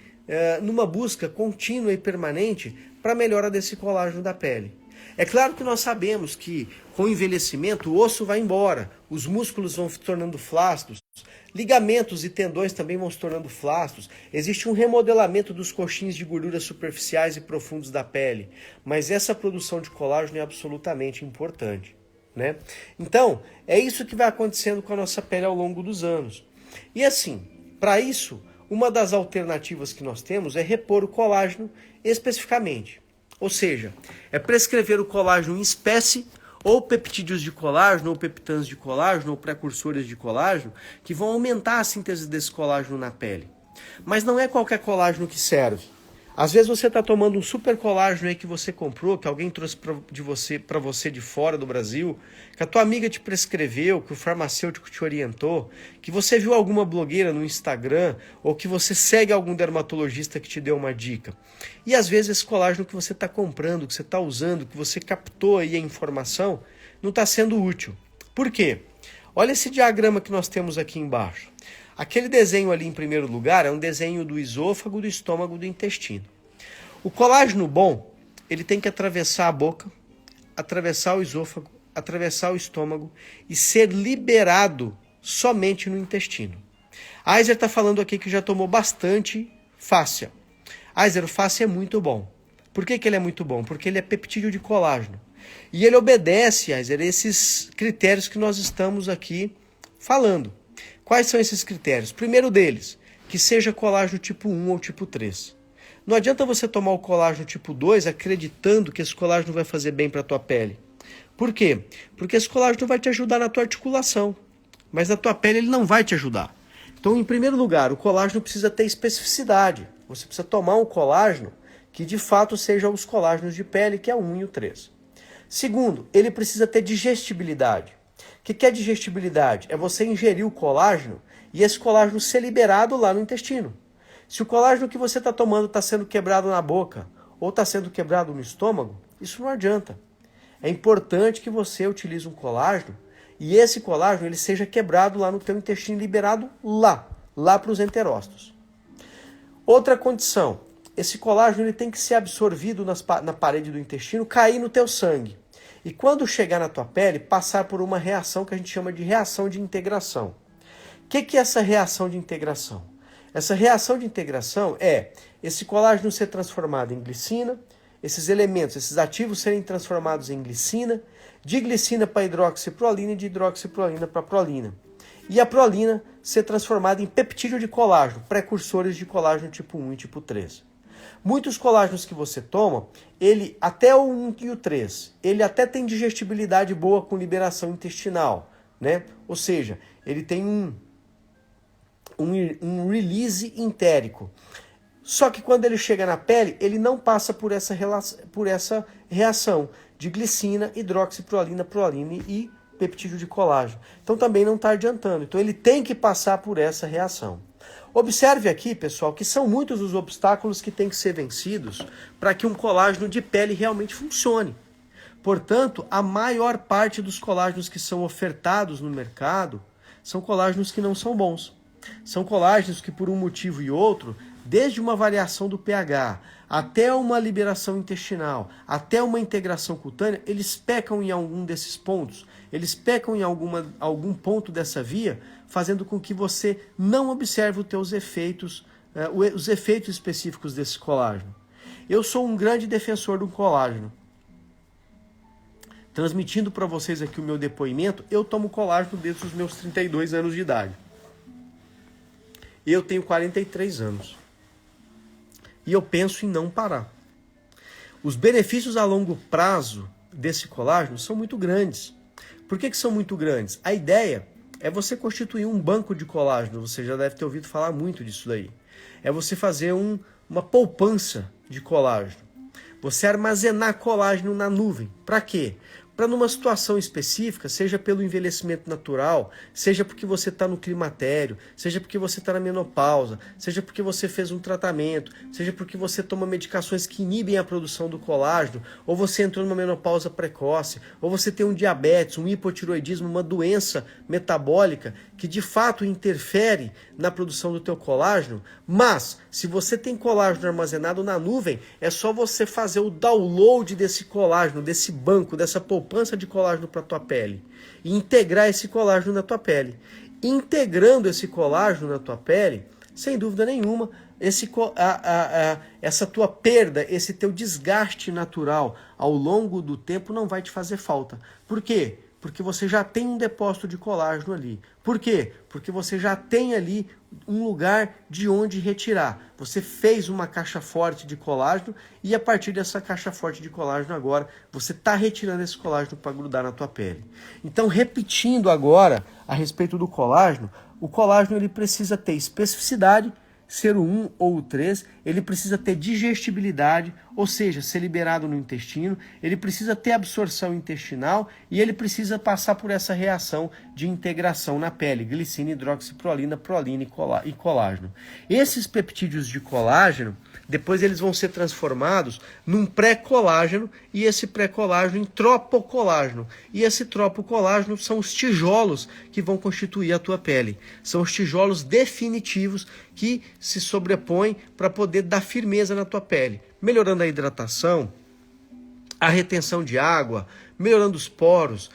numa busca contínua e permanente para a melhora desse colágeno da pele. É claro que nós sabemos que com o envelhecimento o osso vai embora, os músculos vão se tornando flácidos, ligamentos e tendões também vão se tornando flácidos, existe um remodelamento dos coxins de gorduras superficiais e profundos da pele, mas essa produção de colágeno é absolutamente importante, né? Então, é isso que vai acontecendo com a nossa pele ao longo dos anos. E assim, para isso, uma das alternativas que nós temos é repor o colágeno especificamente. Ou seja, é prescrever o colágeno em espécie, ou peptídeos de colágeno, ou peptãs de colágeno, ou precursores de colágeno, que vão aumentar a síntese desse colágeno na pele. Mas não é qualquer colágeno que serve. Às vezes você está tomando um super colágeno aí que você comprou, que alguém trouxe para você de fora do Brasil, que a tua amiga te prescreveu, que o farmacêutico te orientou, que você viu alguma blogueira no Instagram, ou que você segue algum dermatologista que te deu uma dica. E às vezes esse colágeno que você está comprando, que você está usando, que você captou aí a informação, não está sendo útil. Por quê? Olha esse diagrama que nós temos aqui embaixo. Aquele desenho ali em primeiro lugar é um desenho do esôfago, do estômago, do intestino. O colágeno bom, ele tem que atravessar a boca, atravessar o esôfago, atravessar o estômago e ser liberado somente no intestino. A Aizer está falando aqui que já tomou bastante fáscia. Aizer, o fáscia é muito bom. Por que ele é muito bom? Porque ele é peptídeo de colágeno. E ele obedece, Aizer, a esses critérios que nós estamos aqui falando. Quais são esses critérios? Primeiro deles, que seja colágeno tipo 1 ou tipo 3. Não adianta você tomar o colágeno tipo 2 acreditando que esse colágeno vai fazer bem para a tua pele. Por quê? Porque esse colágeno vai te ajudar na tua articulação, mas na tua pele ele não vai te ajudar. Então, em primeiro lugar, o colágeno precisa ter especificidade. Você precisa tomar um colágeno que de fato seja os colágenos de pele, que é o 1 e o 3. Segundo, ele precisa ter digestibilidade. O que é digestibilidade? É você ingerir o colágeno e esse colágeno ser liberado lá no intestino. Se o colágeno que você está tomando está sendo quebrado na boca ou está sendo quebrado no estômago, isso não adianta. É importante que você utilize um colágeno e esse colágeno ele seja quebrado lá no teu intestino, liberado lá para os enterócitos. Outra condição, esse colágeno ele tem que ser absorvido na parede do intestino, cair no teu sangue. E quando chegar na tua pele, passar por uma reação que a gente chama de reação de integração. O que é essa reação de integração? Essa reação de integração é esse colágeno ser transformado em glicina, esses elementos, esses ativos serem transformados em glicina, de glicina para hidroxiprolina e de hidroxiprolina para prolina. E a prolina ser transformada em peptídeo de colágeno, precursores de colágeno tipo 1 e tipo 3. Muitos colágenos que você toma, ele até o 1 e o 3, ele até tem digestibilidade boa com liberação intestinal, né? Ou seja, ele tem um release entérico. Só que quando ele chega na pele, ele não passa por essa reação de glicina, hidroxiprolina, proline e peptídeo de colágeno. Então também não está adiantando. Então ele tem que passar por essa reação. Observe aqui, pessoal, que são muitos os obstáculos que têm que ser vencidos para que um colágeno de pele realmente funcione. Portanto, a maior parte dos colágenos que são ofertados no mercado são colágenos que não são bons. São colágenos que, por um motivo e outro, desde uma variação do pH, até uma liberação intestinal, até uma integração cutânea, eles pecam em algum desses pontos. Eles pecam em algum ponto dessa via, fazendo com que você não observe os teus efeitos, os efeitos específicos desse colágeno. Eu sou um grande defensor do colágeno. Transmitindo para vocês aqui o meu depoimento, eu tomo colágeno desde os meus 32 anos de idade. Eu tenho 43 anos. E eu penso em não parar. Os benefícios a longo prazo desse colágeno são muito grandes. Por que são muito grandes? A ideia é você constituir um banco de colágeno. Você já deve ter ouvido falar muito disso daí. É você fazer uma poupança de colágeno. Você armazenar colágeno na nuvem. Para quê? Para numa situação específica, seja pelo envelhecimento natural, seja porque você está no climatério, seja porque você está na menopausa, seja porque você fez um tratamento, seja porque você toma medicações que inibem a produção do colágeno, ou você entrou numa menopausa precoce, ou você tem um diabetes, um hipotiroidismo, uma doença metabólica que de fato interfere na produção do teu colágeno. Mas, se você tem colágeno armazenado na nuvem, é só você fazer o download desse colágeno, desse banco, dessa poupança de colágeno para a tua pele e integrar esse colágeno na tua pele. Integrando esse colágeno na tua pele, sem dúvida nenhuma, essa tua perda, esse teu desgaste natural ao longo do tempo não vai te fazer falta. Por quê? Porque você já tem um depósito de colágeno ali. Por quê? Porque você já tem ali um lugar de onde retirar. Você fez uma caixa forte de colágeno e a partir dessa caixa forte de colágeno agora, você está retirando esse colágeno para grudar na tua pele. Então, repetindo agora a respeito do colágeno, o colágeno ele precisa ter especificidade, ser o 1 ou o 3, ele precisa ter digestibilidade, ou seja, ser liberado no intestino, ele precisa ter absorção intestinal e ele precisa passar por essa reação de integração na pele, glicina, hidroxiprolina, proline e colágeno. Esses peptídeos de colágeno, depois eles vão ser transformados num pré-colágeno e esse pré-colágeno em tropocolágeno. E esse tropocolágeno são os tijolos que vão constituir a tua pele. São os tijolos definitivos que se sobrepõem para poder dar firmeza na tua pele, melhorando a hidratação, a retenção de água, melhorando os poros,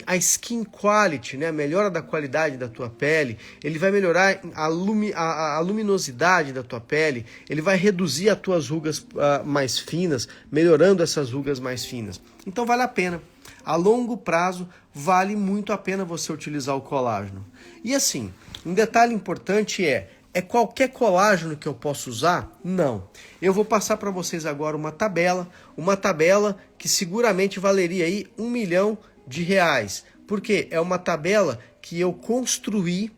a skin quality, né? A melhora da qualidade da tua pele, ele vai melhorar a luminosidade da tua pele, ele vai reduzir as tuas rugas mais finas, melhorando essas rugas mais finas. Então vale a pena. A longo prazo, vale muito a pena você utilizar o colágeno. E assim, um detalhe importante é qualquer colágeno que eu posso usar? Não. Eu vou passar para vocês agora uma tabela que seguramente valeria aí R$1 milhão. Porque é uma tabela que eu construí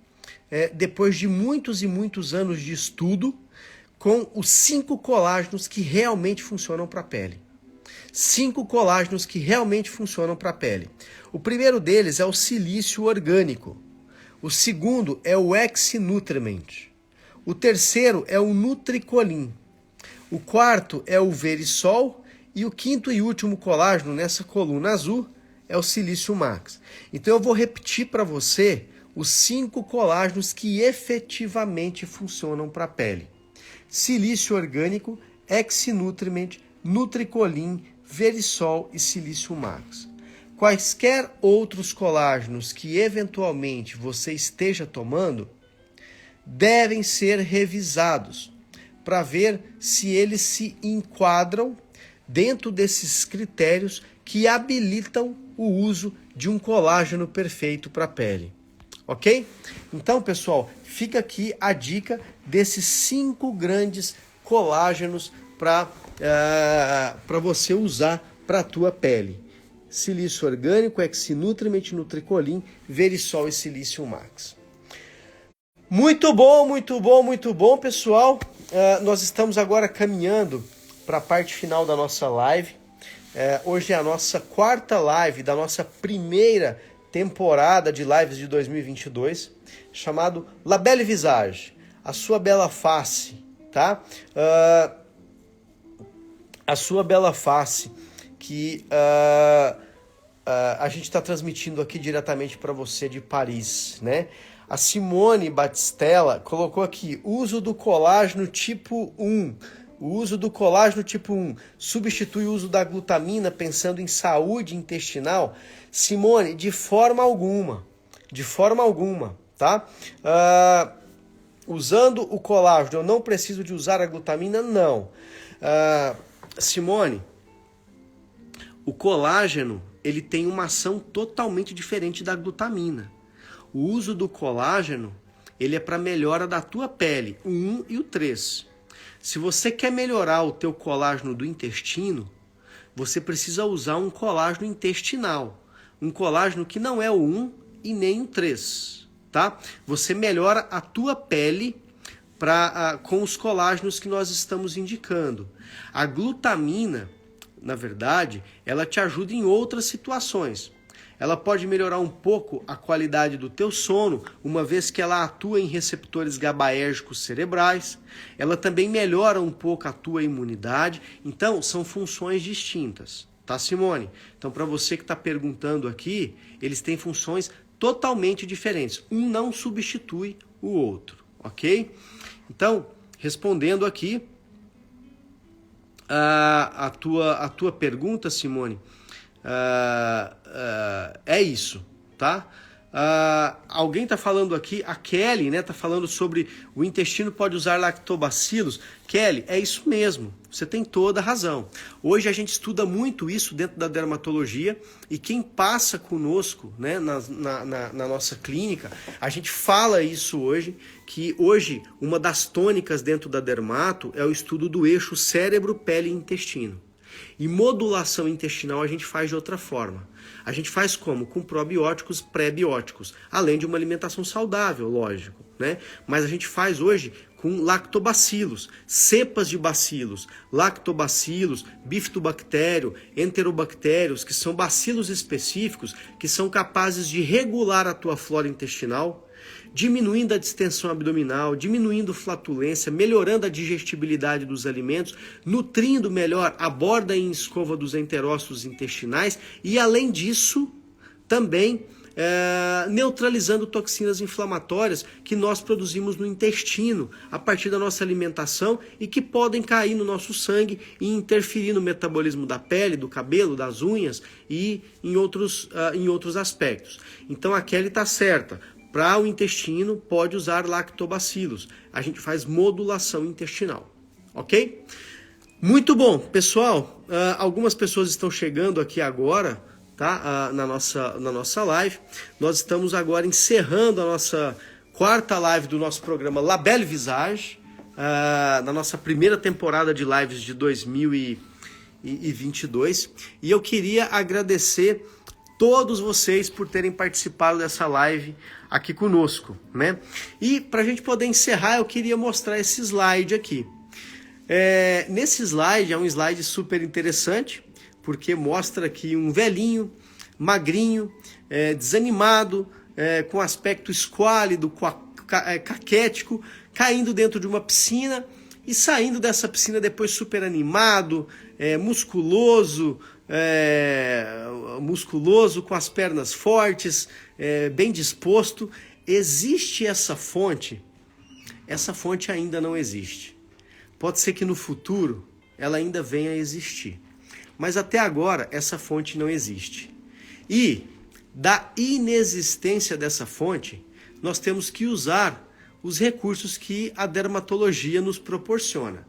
depois de muitos e muitos anos de estudo com os 5 colágenos que realmente funcionam para a pele. 5 colágenos que realmente funcionam para a pele. O primeiro deles é o silício orgânico. O segundo é o Ex-Nutriment. O terceiro é o Nutricolin. O quarto é o Verisol. E o quinto e último colágeno nessa coluna azul é o Silício Max. Então eu vou repetir para você os 5 colágenos que efetivamente funcionam para a pele. Silício orgânico, Ex-Nutriment, Nutricolin, Verisol e Silício Max. Quaisquer outros colágenos que eventualmente você esteja tomando devem ser revisados para ver se eles se enquadram dentro desses critérios que habilitam o uso de um colágeno perfeito para a pele. Ok? Então, pessoal, fica aqui a dica desses 5 grandes colágenos para você usar para a tua pele. Silício orgânico, Exinutriment, Nutricolin, Verisol e Silício Max. Muito bom, muito bom, muito bom, pessoal. Nós estamos agora caminhando para a parte final da nossa live. Hoje é a nossa quarta live da nossa primeira temporada de lives de 2022, chamado La Belle Visage, a sua bela face, tá? A sua bela face, que a gente está transmitindo aqui diretamente para você de Paris, né? A Simone Batistella colocou aqui, uso do colágeno tipo 1. O uso do colágeno tipo 1 substitui o uso da glutamina pensando em saúde intestinal? Simone, de forma alguma, tá? Usando o colágeno, eu não preciso de usar a glutamina? Não. Simone, o colágeno, ele tem uma ação totalmente diferente da glutamina. O uso do colágeno, ele é para melhora da tua pele, o 1 e o 3. Se você quer melhorar o teu colágeno do intestino, você precisa usar um colágeno intestinal. Um colágeno que não é o 1 e nem o 3, tá? Você melhora a tua pele com os colágenos que nós estamos indicando. A glutamina, na verdade, ela te ajuda em outras situações. Ela pode melhorar um pouco a qualidade do teu sono, uma vez que ela atua em receptores GABAérgicos cerebrais. Ela também melhora um pouco a tua imunidade. Então, são funções distintas, tá, Simone? Então, para você que está perguntando aqui, eles têm funções totalmente diferentes. Um não substitui o outro, ok? Então, respondendo aqui a tua pergunta, Simone, é isso, tá? Alguém está falando aqui, a Kelly, né, tá falando sobre o intestino pode usar lactobacilos. Kelly, é isso mesmo, você tem toda a razão. Hoje a gente estuda muito isso dentro da dermatologia e quem passa conosco, né, na nossa clínica, a gente fala isso hoje, que hoje uma das tônicas dentro da dermato é o estudo do eixo cérebro, pele e intestino. E modulação intestinal a gente faz de outra forma. A gente faz como? Com probióticos, pré-bióticos, além de uma alimentação saudável, lógico, né? Mas a gente faz hoje com lactobacilos, cepas de bacilos, lactobacilos, bifidobactério, enterobactérios, que são bacilos específicos que são capazes de regular a tua flora intestinal, diminuindo a distensão abdominal, diminuindo flatulência, melhorando a digestibilidade dos alimentos, nutrindo melhor a borda e escova dos enterócitos intestinais e, além disso, também neutralizando toxinas inflamatórias que nós produzimos no intestino a partir da nossa alimentação e que podem cair no nosso sangue e interferir no metabolismo da pele, do cabelo, das unhas e em outros aspectos. Então a Kelly está certa. Para o intestino, pode usar lactobacilos. A gente faz modulação intestinal, ok? Muito bom, pessoal. Algumas pessoas estão chegando aqui agora, tá? Na nossa live. Nós estamos agora encerrando a nossa quarta live do nosso programa La Belle Visage, na nossa primeira temporada de lives de 2022. E eu queria agradecer todos vocês por terem participado dessa live aqui conosco, né? E para a gente poder encerrar, eu queria mostrar esse slide aqui. Nesse slide, é um slide super interessante, porque mostra aqui um velhinho, magrinho, desanimado, com aspecto esquálido, caquético, caindo dentro de uma piscina e saindo dessa piscina depois super animado, musculoso, com as pernas fortes, bem disposto. Existe essa fonte? Essa fonte ainda não existe. Pode ser que no futuro ela ainda venha a existir. Mas até agora essa fonte não existe. E da inexistência dessa fonte, nós temos que usar os recursos que a dermatologia nos proporciona.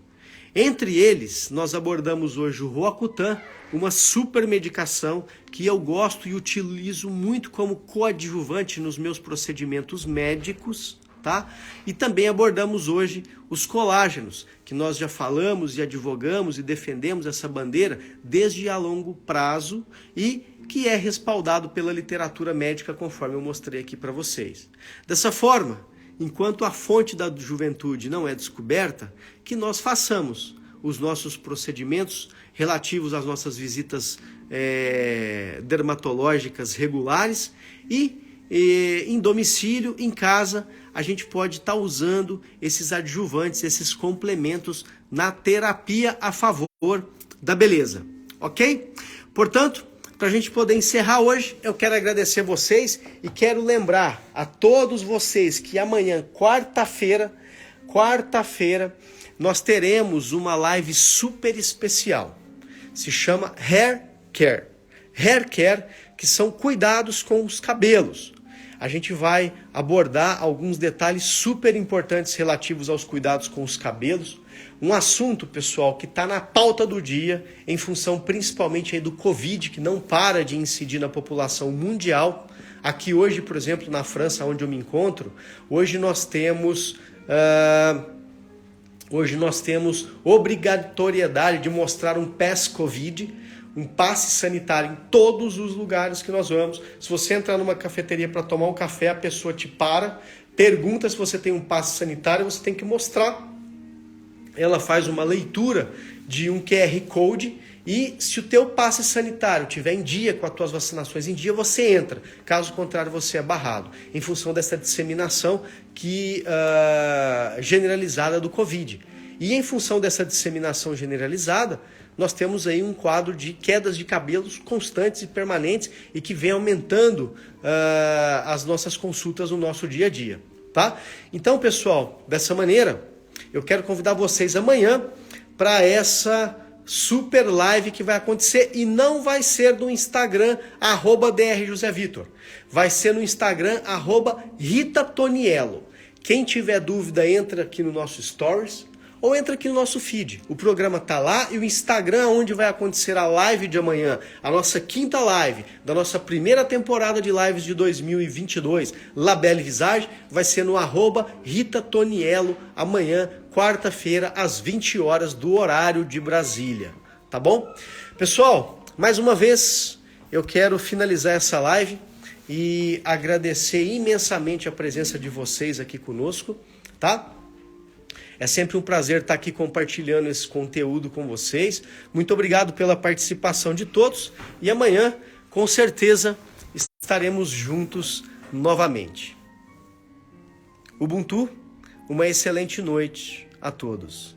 Entre eles, nós abordamos hoje o Roacutan, uma super medicação que eu gosto e utilizo muito como coadjuvante nos meus procedimentos médicos, tá? E também abordamos hoje os colágenos, que nós já falamos e advogamos e defendemos essa bandeira desde a longo prazo e que é respaldado pela literatura médica, conforme eu mostrei aqui para vocês. Dessa forma, enquanto a fonte da juventude não é descoberta, que nós façamos os nossos procedimentos relativos às nossas visitas dermatológicas regulares e em domicílio, em casa, a gente pode estar usando esses adjuvantes, esses complementos na terapia a favor da beleza, ok? Portanto, para a gente poder encerrar hoje, eu quero agradecer vocês e quero lembrar a todos vocês que amanhã, quarta-feira, nós teremos uma live super especial. Se chama Hair Care. Hair Care, que são cuidados com os cabelos. A gente vai abordar alguns detalhes super importantes relativos aos cuidados com os cabelos. Um assunto, pessoal, que está na pauta do dia, em função principalmente aí do Covid, que não para de incidir na população mundial. Aqui hoje, por exemplo, na França, onde eu me encontro, hoje nós temos obrigatoriedade de mostrar um pass Covid, um passe sanitário em todos os lugares que nós vamos. Se você entrar numa cafeteria para tomar um café, a pessoa te para, pergunta se você tem um passe sanitário, você tem que mostrar. Ela faz uma leitura de um QR Code e se o teu passe sanitário estiver em dia, com as tuas vacinações em dia, você entra. Caso contrário, você é barrado, em função dessa disseminação generalizada do Covid. E em função dessa disseminação generalizada, nós temos aí um quadro de quedas de cabelos constantes e permanentes e que vem aumentando as nossas consultas no nosso dia a dia, tá? Então, pessoal, dessa maneira, eu quero convidar vocês amanhã para essa super live que vai acontecer e não vai ser no Instagram, @drjosevitor. Vai ser no Instagram, @RitaToniello. Quem tiver dúvida, entra aqui no nosso Stories ou entra aqui no nosso feed. O programa tá lá e o Instagram, onde vai acontecer a live de amanhã, a nossa quinta live da nossa primeira temporada de lives de 2022, La Belle Visage, vai ser no @RitaToniello, amanhã, quarta-feira, às 20 horas do horário de Brasília. Tá bom? Pessoal, mais uma vez, eu quero finalizar essa live e agradecer imensamente a presença de vocês aqui conosco, tá? É sempre um prazer estar aqui compartilhando esse conteúdo com vocês. Muito obrigado pela participação de todos. E amanhã, com certeza, estaremos juntos novamente. Ubuntu, uma excelente noite a todos.